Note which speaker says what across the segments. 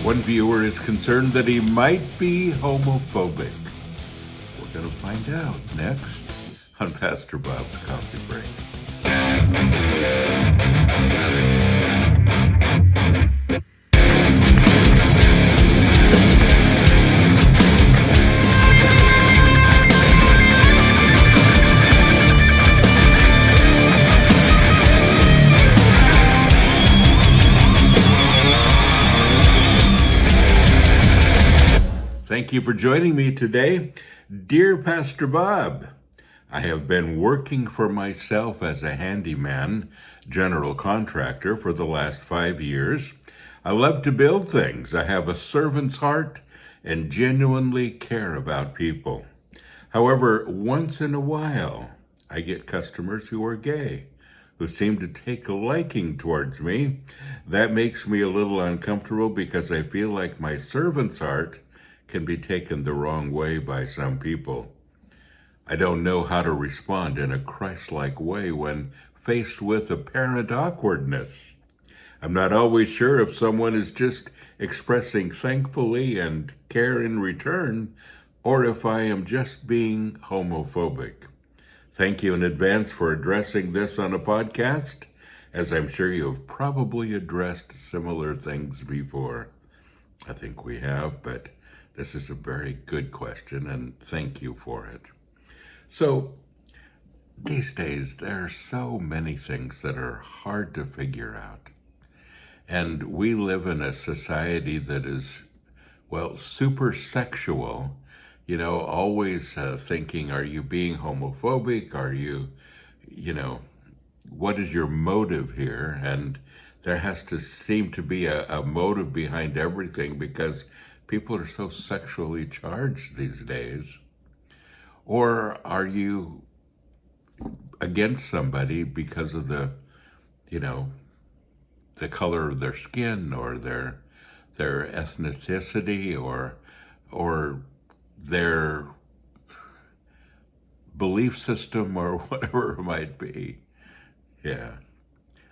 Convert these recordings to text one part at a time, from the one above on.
Speaker 1: One viewer is concerned that he might be homophobic. We're going to find out next on Pastor Bob's Coffee Break. Thank you for joining me today. Dear Pastor Bob, I have been working for myself as a handyman, general contractor for the last 5 years. I love to build things. I have a servant's heart and genuinely care about people. However, once in a while, I get customers who are gay, who seem to take a liking towards me. That makes me a little uncomfortable because I feel like my servant's heart can be taken the wrong way by some people. I don't know how to respond in a Christlike way when faced with apparent awkwardness. I'm not always sure if someone is just expressing thankfully and care in return, or if I am just being homophobic. Thank you in advance for addressing this on a podcast, as I'm sure you have probably addressed similar things before. I think we have, but this is a very good question, and thank you for it. So, these days, there are so many things that are hard to figure out. And we live in a society that is, super sexual, always thinking, are you being homophobic? Are you, what is your motive here? And there has to seem to be a motive behind everything because people are so sexually charged these days. Or are you against somebody because of the color of their skin or their ethnicity or their belief system or whatever it might be? Yeah.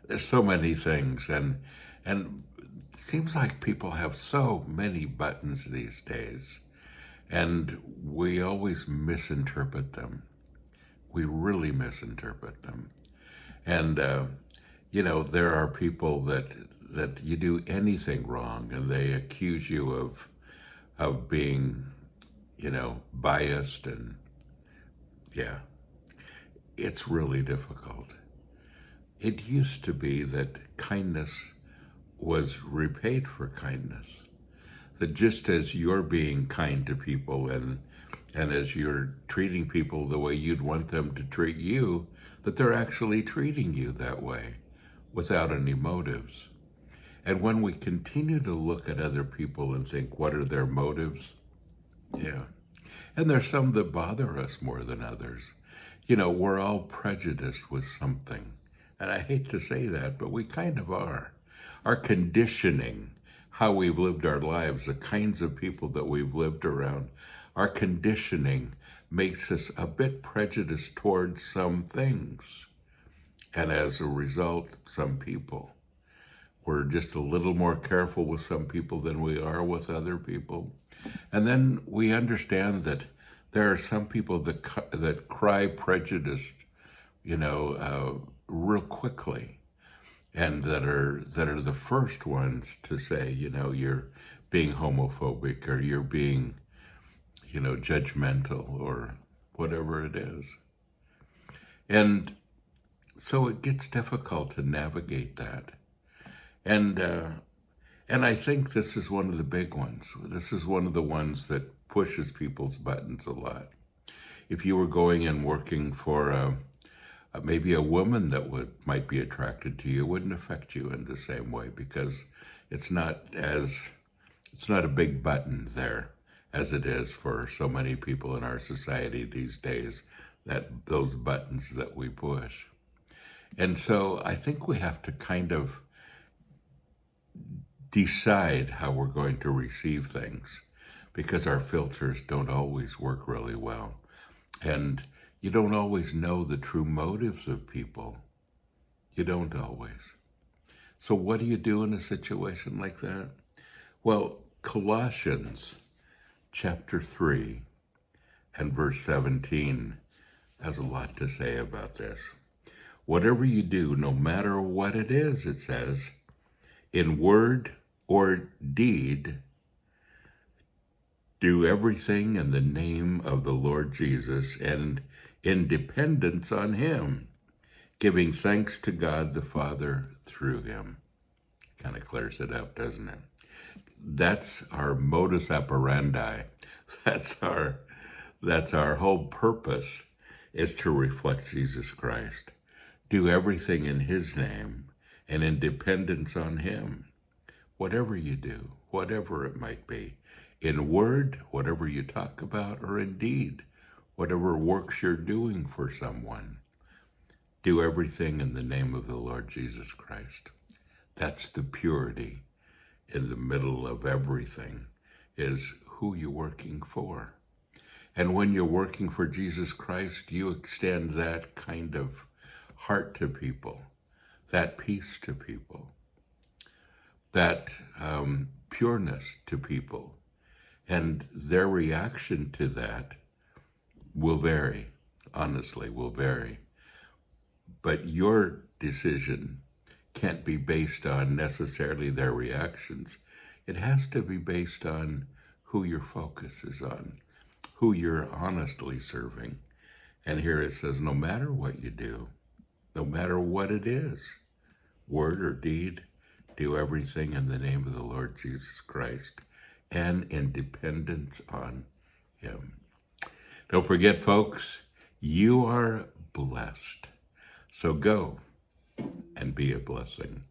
Speaker 1: There's so many things, and it seems like people have so many buttons these days, and we always misinterpret them. We really misinterpret them. And, there are people that you do anything wrong, and they accuse you of being, biased, and yeah, it's really difficult. It used to be that kindness was repaid for kindness. That just as you're being kind to people and as you're treating people the way you'd want them to treat you, that they're actually treating you that way without any motives. And when we continue to look at other people and think, what are their motives? Yeah. And there's some that bother us more than others. We're all prejudiced with something. And I hate to say that, but we kind of are. Our conditioning, how we've lived our lives, the kinds of people that we've lived around, our conditioning makes us a bit prejudiced towards some things. And as a result, some people. We're just a little more careful with some people than we are with other people. And then we understand that there are some people that cry prejudiced, real quickly, and that are the first ones to say, you're being homophobic or you're being, judgmental or whatever it is. And so it gets difficult to navigate that. And I think this is one of the big ones. This is one of the ones that pushes people's buttons a lot. If you were going and working for maybe a woman that might be attracted to you, wouldn't affect you in the same way because it's not a big button there as it is for so many people in our society these days, that those buttons that we push. And so I think we have to kind of decide how we're going to receive things because our filters don't always work really well. And you don't always know the true motives of people. You don't always. So what do you do in a situation like that? Well, Colossians chapter 3 and verse 17 has a lot to say about this. Whatever you do, no matter what it is, it says, in word or deed, do everything in the name of the Lord Jesus and in dependence on him, giving thanks to God the Father through him. Kind of clears it up, doesn't it? That's our modus operandi. That's our whole purpose, is to reflect Jesus Christ. Do everything in his name and in dependence on him. Whatever you do, whatever it might be, in word, whatever you talk about, or in deed, whatever works you're doing for someone, do everything in the name of the Lord Jesus Christ. That's the purity in the middle of everything, is who you're working for. And when you're working for Jesus Christ, you extend that kind of heart to people, that peace to people, that pureness to people. And their reaction to that will vary, honestly, will vary. But your decision can't be based on necessarily their reactions. It has to be based on who your focus is on, who you're honestly serving. And here it says, no matter what you do, no matter what it is, word or deed, do everything in the name of the Lord Jesus Christ and in dependence on him. Don't forget, folks, you are blessed. So go and be a blessing.